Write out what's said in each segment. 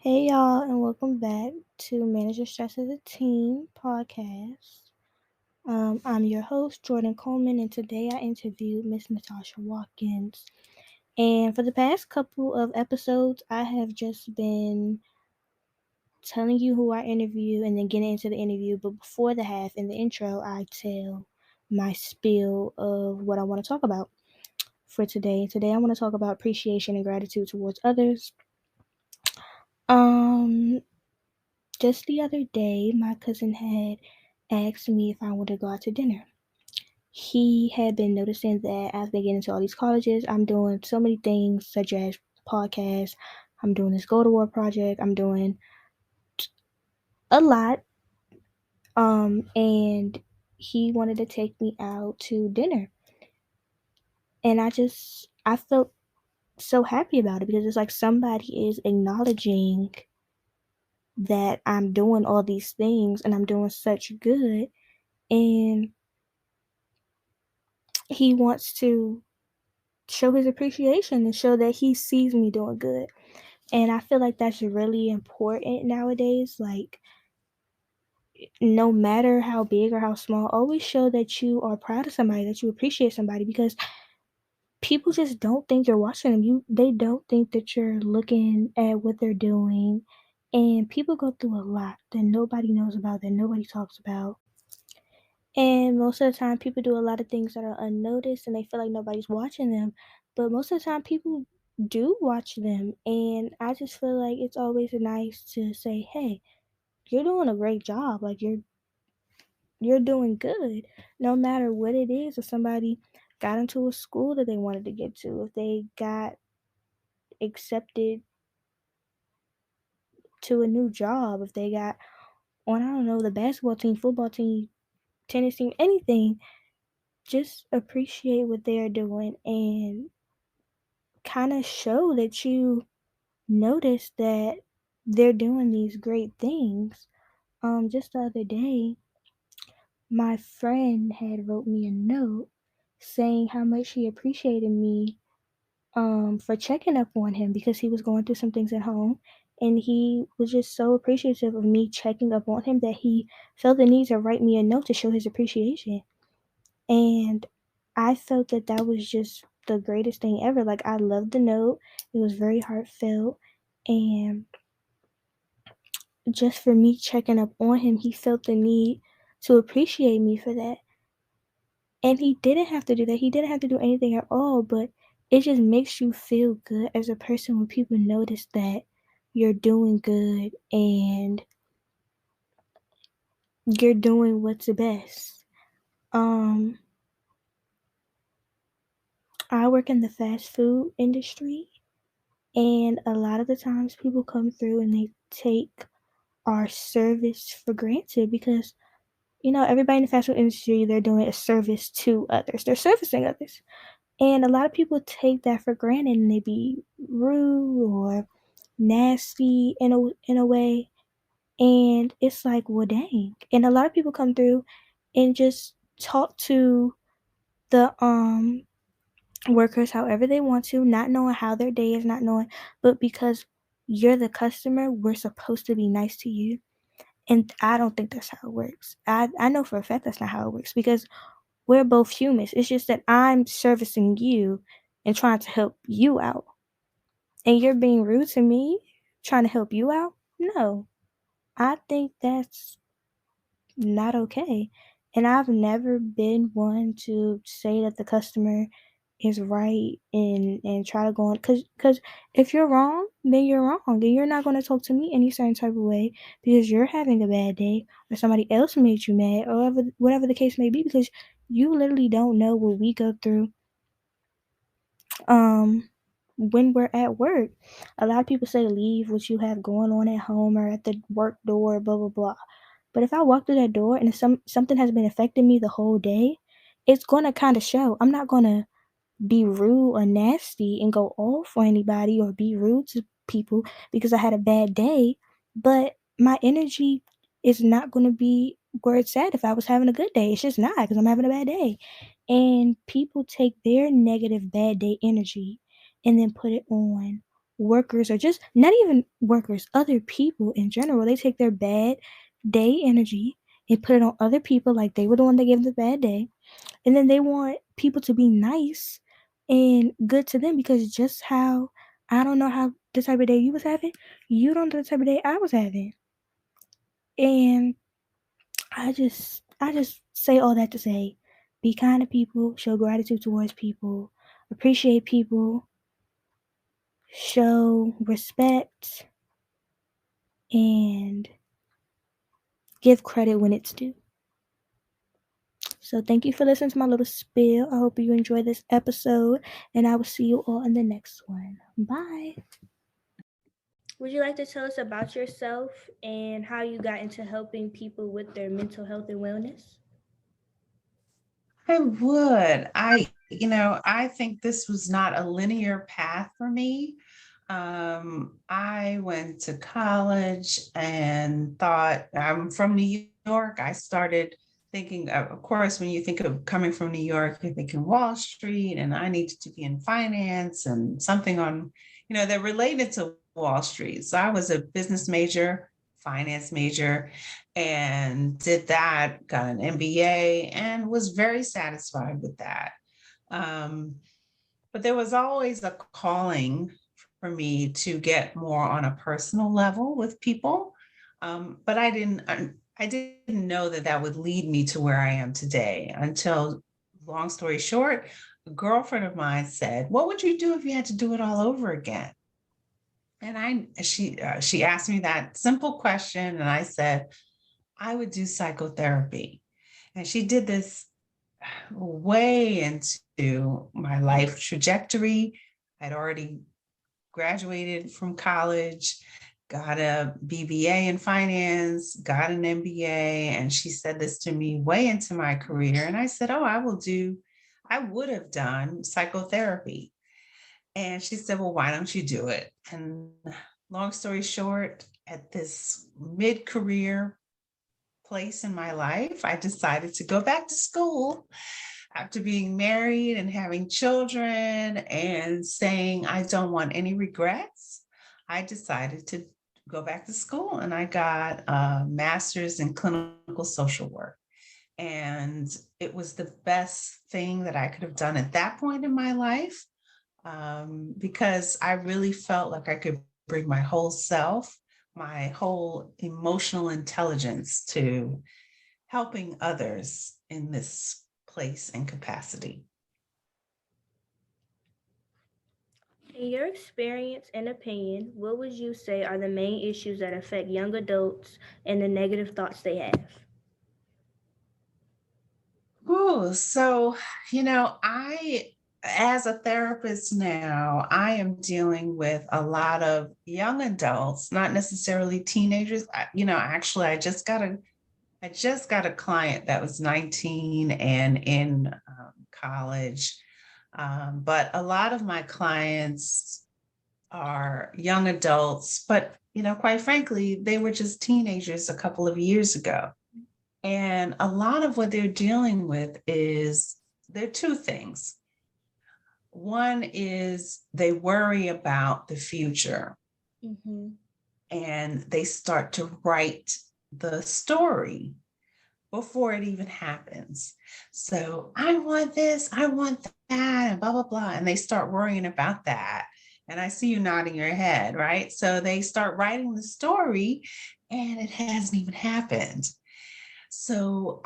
Hey y'all, and welcome back to Manage Your Stress as a Team podcast. I'm your host, Jordan Coleman, and today I interviewed Miss Natasha Watkins. And for the past couple of episodes, I have just been telling you who I interview and then getting into the interview. But before the half, in the intro, I tell my spiel of what I want to talk about for today. Today, I want to talk about appreciation and gratitude towards others. Um, Just the other day, my cousin had asked me if I wanted to go out to dinner. He had been noticing that I've been getting into all these colleges. I'm doing so many things, such as podcasts. I'm doing this Go to War project. I'm doing a lot. And he wanted to take me out to dinner. And I felt so happy about it because it's like somebody is acknowledging that I'm doing all these things and I'm doing such good. And he wants to show his appreciation and show that he sees me doing good. And I feel like that's really important nowadays. Like, no matter how big or how small, always show that you are proud of somebody, that you appreciate somebody, because people just don't think you're watching them. They don't think that you're looking at what they're doing. And people go through a lot that nobody knows about, that nobody talks about. And most of the time, people do a lot of things that are unnoticed and they feel like nobody's watching them. But most of the time, people do watch them. And I just feel like it's always nice to say, hey, you're doing a great job. Like, you're doing good. No matter what it is, if somebody got into a school that they wanted to get to, if they got accepted to a new job, if they got on, I don't know, the basketball team, football team, tennis team, anything, just appreciate what they're doing and kind of show that you notice that they're doing these great things. Just the other day, my friend had wrote me a note saying how much he appreciated me for checking up on him because he was going through some things at home, and he was just so appreciative of me checking up on him that he felt the need to write me a note to show his appreciation. And I felt that that was just the greatest thing ever. Like, I loved the note. It was very heartfelt. And just for me checking up on him, he felt the need to appreciate me for that. And he didn't have to do that. He didn't have to do anything at all, but it just makes you feel good as a person when people notice that you're doing good and you're doing what's the best. Um, I work in the fast food industry. And a lot of the times people come through and they take our service for granted because, everybody in the fast food industry, they're doing a service to others. They're servicing others. And a lot of people take that for granted and they be rude or nasty in a way. And it's like, well, dang. And a lot of people come through and just talk to the workers however they want to, not knowing how their day is, not knowing, but because you're the customer, we're supposed to be nice to you. And I don't think that's how it works. I know for a fact that's not how it works because we're both humans. It's just that I'm servicing you and trying to help you out. And you're being rude to me, trying to help you out? No. I think that's not okay. And I've never been one to say that the customer is right and try to go on because if you're wrong, then you're wrong. And you're not going to talk to me any certain type of way because you're having a bad day or somebody else made you mad or whatever the case may be, because you literally don't know what we go through um when we're at work. A lot of people say leave what you have going on at home or at the work door, blah blah blah. But if I walk through that door and if something has been affecting me the whole day, it's gonna kind of show. I'm not gonna be rude or nasty and go off on anybody or be rude to people because I had a bad day, but my energy is not going to be where it's at if I was having a good day. It's just not because I'm having a bad day. And people take their negative bad day energy and then put it on workers, or just not even workers, other people in general, they take their bad day energy and put it on other people like they were the one that gave them the bad day. And then they want people to be nice and good to them because just how I don't know how the type of day you was having, you don't know the type of day I was having. And I just say all that to say be kind to people, show gratitude towards people, appreciate people, show respect, and give credit when it's due. So thank you for listening to my little spiel. I hope you enjoy this episode, and I will see you all in the next one. Bye. Would you like to tell us about yourself and how you got into helping people with their mental health and wellness? I would. I think this was not a linear path for me. I went to college and thought I'm from New York. I started thinking, of course, when you think of coming from New York, you're thinking Wall Street, and I needed to be in finance and something on, that related to Wall Street. So I was a business major, finance major, and did that, got an MBA, and was very satisfied with that. Um, but there was always a calling for me to get more on a personal level with people. But I didn't know that that would lead me to where I am today until, long story short, a girlfriend of mine said, "What would you do if you had to do it all over again?" And she asked me that simple question, and I said, I would do psychotherapy. And she did this way into my life trajectory. I'd already graduated from college, got a BBA in finance, got an MBA. And she said this to me way into my career. And I said, "Oh, I would have done psychotherapy." And she said, "Well, why don't you do it?" And long story short, at this mid career place in my life, I decided to go back to school after being married and having children and saying, I don't want any regrets. I decided to go back to school and I got a master's in clinical social work. And it was the best thing that I could have done at that point in my life, because I really felt like I could bring my whole self, my whole emotional intelligence to helping others in this place and capacity. In your experience and opinion, what would you say are the main issues that affect young adults and the negative thoughts they have? Oh, so, as a therapist now, I am dealing with a lot of young adults, not necessarily teenagers. Actually, I just got a client that was 19 and in college. But a lot of my clients are young adults, but quite frankly, they were just teenagers a couple of years ago. And a lot of what they're dealing with is there are two things. One is they worry about the future Mm-hmm. and they start to write the story before it even happens. So I want this, I want that, and blah, blah, blah. And they start worrying about that. And I see you nodding your head, right? So they start writing the story and it hasn't even happened. So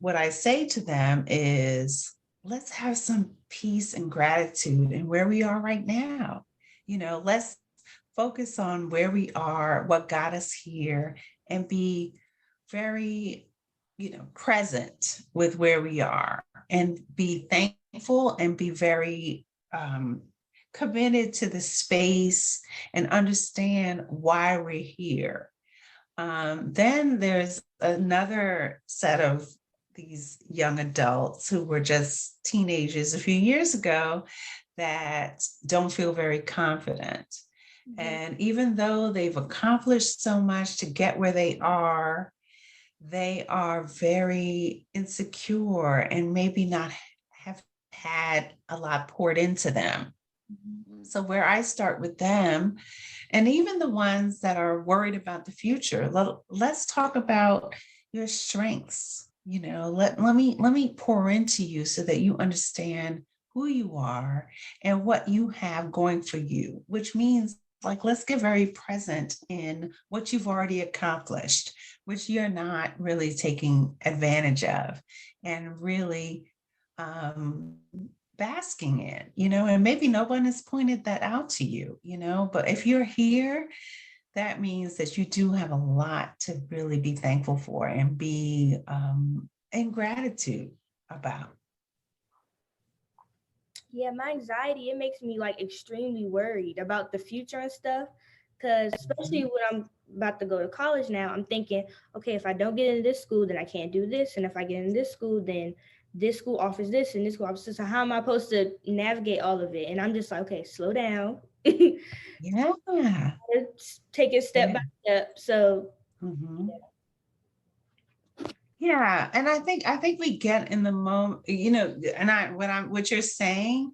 what I say to them is, let's have some peace and gratitude in where we are right now. Let's focus on where we are, what got us here, and be very, present with where we are and be thankful and be very committed to the space and understand why we're here. Then there's another set of these young adults who were just teenagers a few years ago that don't feel very confident. Mm-hmm. And even though they've accomplished so much to get where they are very insecure and maybe not have had a lot poured into them. So, where I start with them, and even the ones that are worried about the future, let's talk about your strengths. Let me pour into you so that you understand who you are and what you have going for you, which means like let's get very present in what you've already accomplished, which you're not really taking advantage of, and really basking in, and maybe no one has pointed that out to you, but if you're here, that means that you do have a lot to really be thankful for and be in gratitude about. Yeah, my anxiety, it makes me like extremely worried about the future and stuff. Cause especially Mhm. when I'm about to go to college now, I'm thinking, okay, if I don't get into this school, then I can't do this. And if I get in this school, then this school offers this and this school offers this. So how am I supposed to navigate all of it? And I'm just like, okay, slow down. Yeah. Take it step by Yeah. step. So Hmm. Yeah, and I think we get in the moment, and what you're saying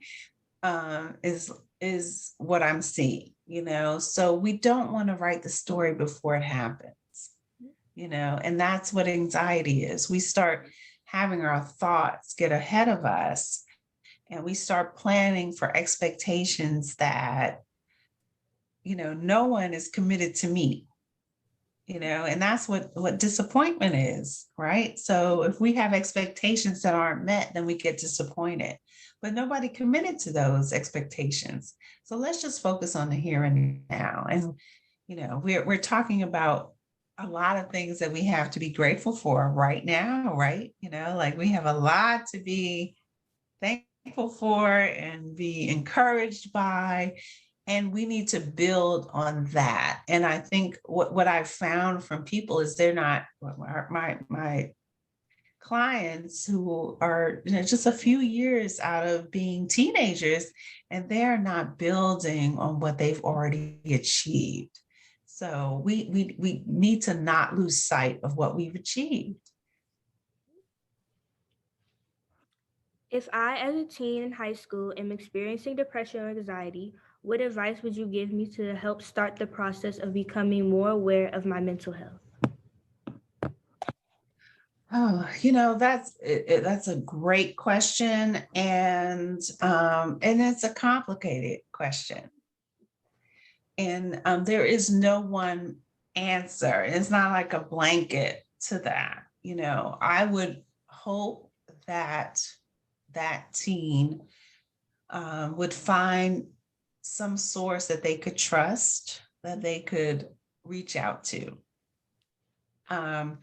is what I'm seeing. So we don't want to write the story before it happens, and that's what anxiety is. We start having our thoughts get ahead of us, and we start planning for expectations that no one is committed to meet, and that's what disappointment is, right? So if we have expectations that aren't met, then we get disappointed, but nobody committed to those expectations. So let's just focus on the here and now. And we're talking about a lot of things that we have to be grateful for right now, right? Like we have a lot to be thankful for and be encouraged by, and we need to build on that. And I think what I've found from people is they're not my clients who are just a few years out of being teenagers, and they're not building on what they've already achieved. So we need to not lose sight of what we've achieved. if I, as a teen in high school, am experiencing depression or anxiety, what advice would you give me to help start the process of becoming more aware of my mental health? Oh, that's a great question, and it's a complicated question, and there is no one answer. It's not like a blanket to that. I would hope that that teen would find some source that they could trust, that they could reach out to. Um,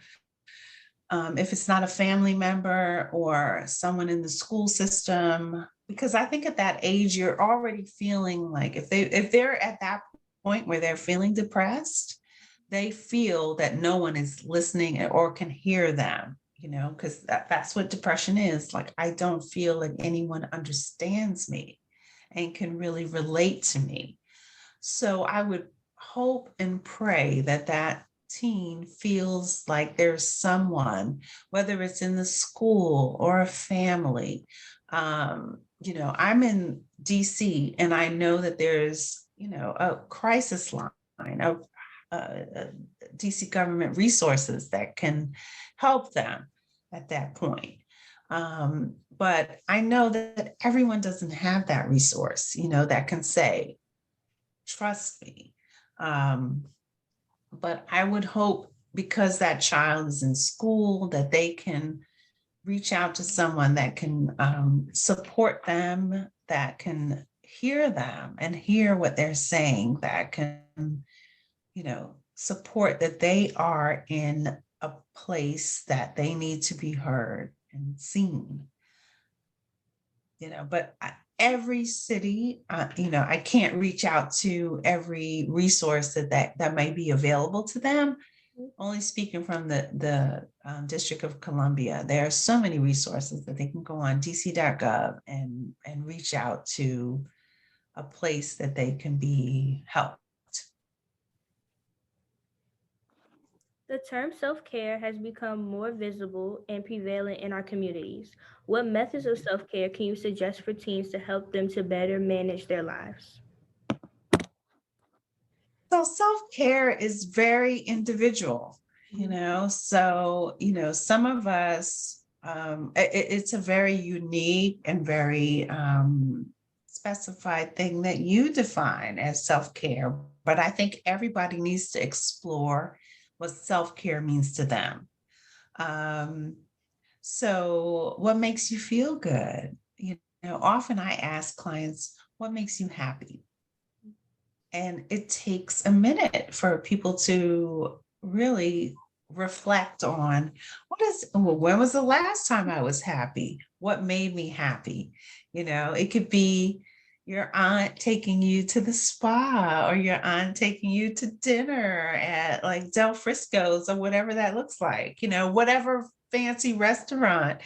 if it's not a family member or someone in the school system, because I think at that age you're already feeling like if they're at that point where they're feeling depressed, they feel that no one is listening or can hear them, because that's what depression is. Like, I don't feel like anyone understands me and can really relate to me. So I would hope and pray that that teen feels like there's someone, whether it's in the school or a family. I'm in DC, and I know that there's a crisis line of DC government resources that can help them at that point. But I know that everyone doesn't have that resource, that can say, trust me. Um, but I would hope, because that child is in school, that they can reach out to someone that can support them, that can hear them and hear what they're saying, that can support that they are in a place that they need to be heard and seen. But every city, I can't reach out to every resource that might be available to them. Only speaking from the District of Columbia, there are so many resources that they can go on dc.gov and reach out to a place that they can be helped. The term self care has become more visible and prevalent in our communities. What methods of self care can you suggest for teens to help them to better manage their lives? Well, self-care is very individual, so, some of us, it's a very unique and very specified thing that you define as self-care. But I think everybody needs to explore what self-care means to them. Um, so, what makes you feel good? Often I ask clients, what makes you happy? And it takes a minute for people to really reflect on when was the last time I was happy? What made me happy? It could be your aunt taking you to the spa, or your aunt taking you to dinner at like Del Frisco's, or whatever that looks like, whatever fancy restaurant,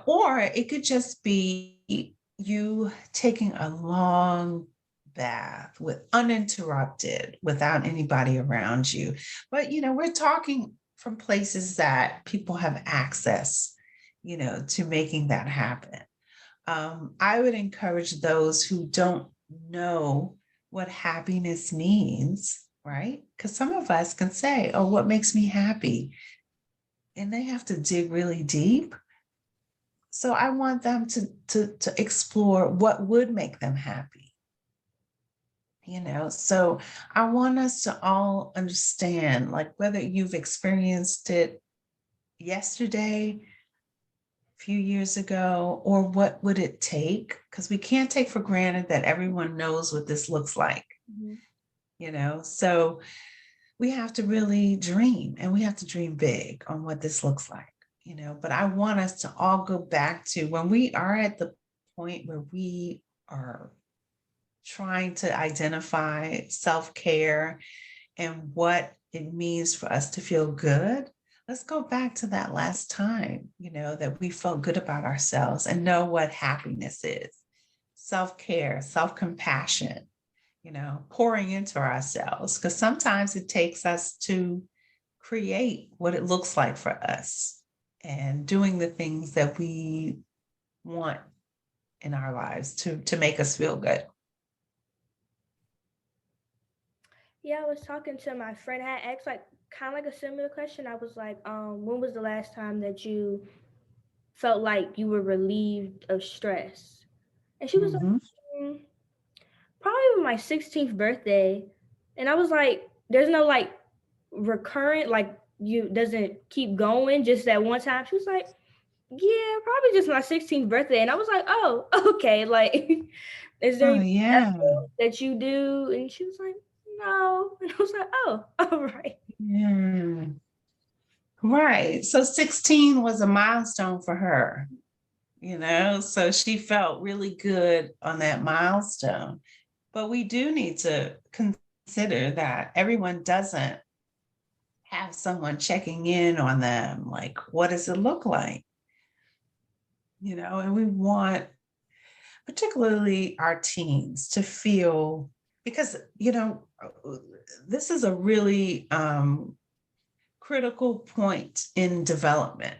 or it could just be you taking a long bath with uninterrupted without anybody around you. But we're talking from places that people have access, to making that happen. I would encourage those who don't know what happiness means, right? Because some of us can say, oh, what makes me happy? And they have to dig really deep. So I want them to explore what would make them happy. So I want us to all understand, like, whether you've experienced it yesterday, a few years ago, or what would it take? Because we can't take for granted that everyone knows what this looks like. So we have to really dream, and we have to dream big on what this looks like. But I want us to all go back to when we are at the point where we are trying to identify self-care and what it means for us to feel good. Let's go back to that last time, that we felt good about ourselves and know what happiness is. Self-care, self-compassion, pouring into ourselves, because sometimes it takes us to create what it looks like for us and doing the things that we want in our lives to make us feel good. Yeah, I was talking to my friend. I asked like kind of like a similar question. I was like, when was the last time that you felt like you were relieved of stress? And she was like, Mm-hmm. probably on my 16th birthday. And I was like, there's no like recurrent, like you doesn't keep going just that one time. She was like, yeah, probably just my 16th birthday. And I was like, oh, okay. Like, is there Oh, anything yeah. that you do? And she was like, no. And I was like, oh, all right. Yeah. Right. So 16 was a milestone for her, so she felt really good on that milestone. But we do need to consider that everyone doesn't have someone checking in on them. Like, what does it look like? And we want, particularly our teens, to feel, because, this is a really critical point in development.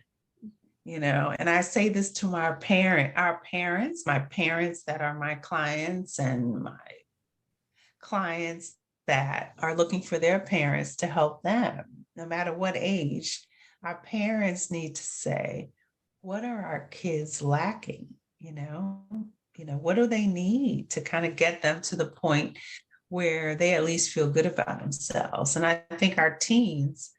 And I say this to our parents, my parents that are my clients, and my clients that are looking for their parents to help them, no matter what age. Our parents need to say, what are our kids lacking? What do they need to kind of get them to the point where they at least feel good about themselves? And I think our teens,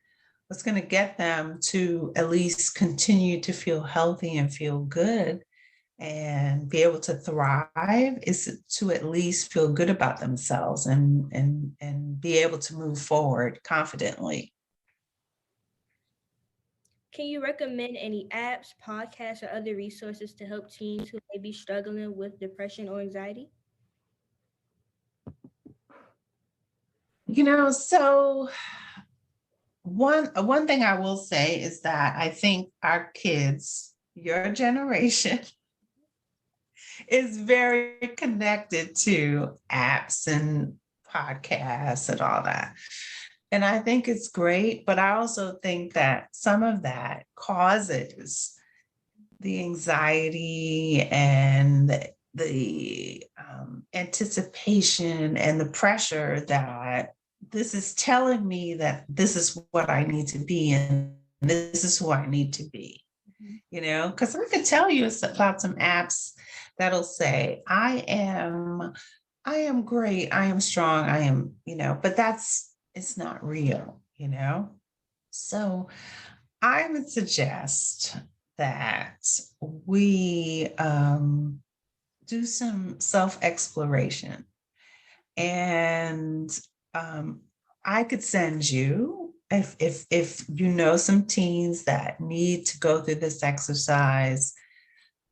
what's going to get them to at least continue to feel healthy and feel good and be able to thrive is to at least feel good about themselves and be able to move forward confidently. Can you recommend any apps, podcasts, or other resources to help teens who may be struggling with depression or anxiety? So one thing I will say is that I think our kids, your generation, is very connected to apps and podcasts and all that. And I think it's great, but I also think that some of that causes the anxiety and the anticipation and the pressure that this is telling me that this is what I need to be and this is who I need to be. Because I could tell you about some apps that'll say, I am great, I am strong, I am, but it's not real. So I would suggest that we do some self exploration. And um, I could send you, if you know some teens that need to go through this exercise,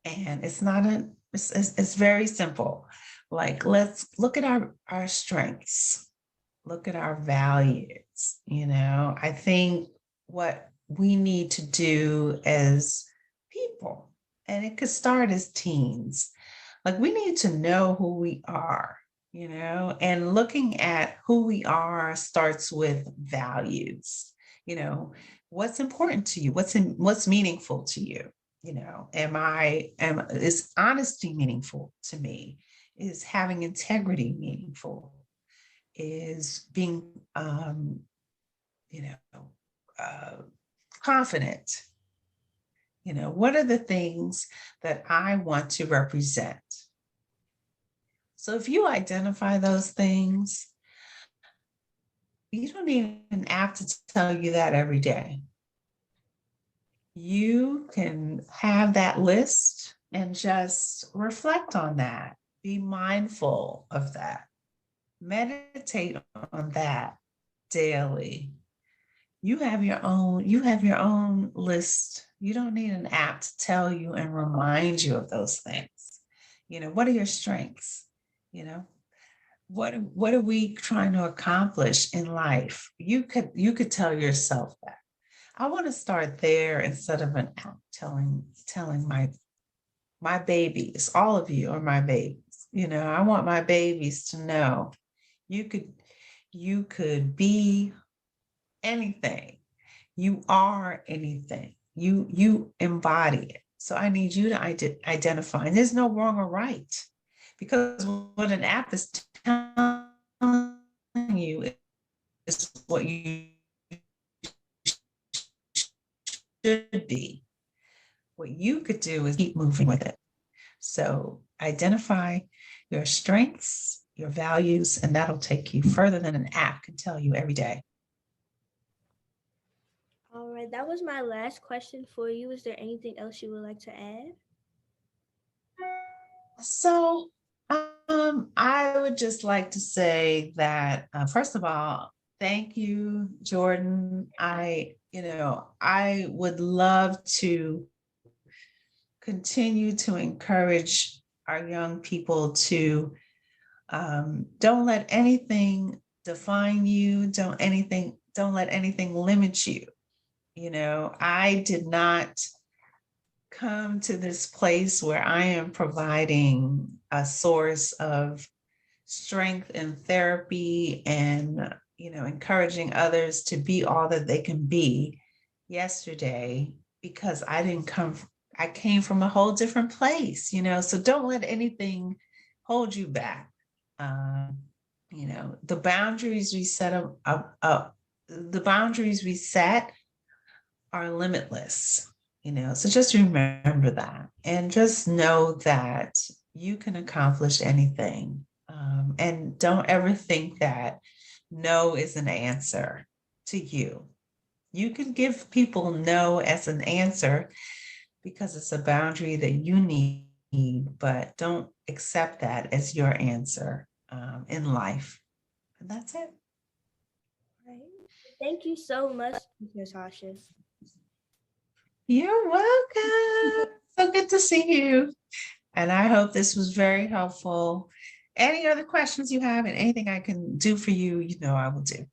and it's not a it's very simple. Like, let's look at our strengths, look at our values. I think what we need to do as people, and it could start as teens, like we need to know who we are, and looking at who we are starts with values. You know, what's important to you? What's meaningful to you? Is honesty meaningful to me? Is having integrity meaningful? Is being, you know, uh, confident? What are the things that I want to represent? So if you identify those things, you don't even have to tell you that every day. You can have that list and just reflect on that. Be mindful of that. Meditate on that daily. You have your own list. You don't need an app to tell you and remind you of those things. What are your strengths? You know, what are we trying to accomplish in life? You could tell yourself that. I want to start there instead of an app telling my babies, all of you are my babies. I want my babies to know you could you could be anything. You are anything. You embody it. So I need you to identify. And there's no wrong or right, because what an app is telling you is what you should be. What you could do is keep moving with it. So identify your strengths, your values, and that'll take you further than an app can tell you every day. All right, that was my last question for you. Is there anything else you would like to add? So I would just like to say that, first of all, thank you, Jordan. I would love to continue to encourage our young people to, don't let anything define you. Don't let anything limit you. I did not come to this place where I am providing a source of strength and therapy and, encouraging others to be all that they can be yesterday, because I came from a whole different place, so don't let anything hold you back. Um, the boundaries we set up, the boundaries we set are limitless, so just remember that and just know that you can accomplish anything. And don't ever think that no is an answer to you. You can give people no as an answer because it's a boundary that you need, but don't accept that as your answer in life. And that's it. Right. Thank you so much, Natasha. You're welcome. So good to see you. And I hope this was very helpful. Any other questions you have and anything I can do for you, I will do.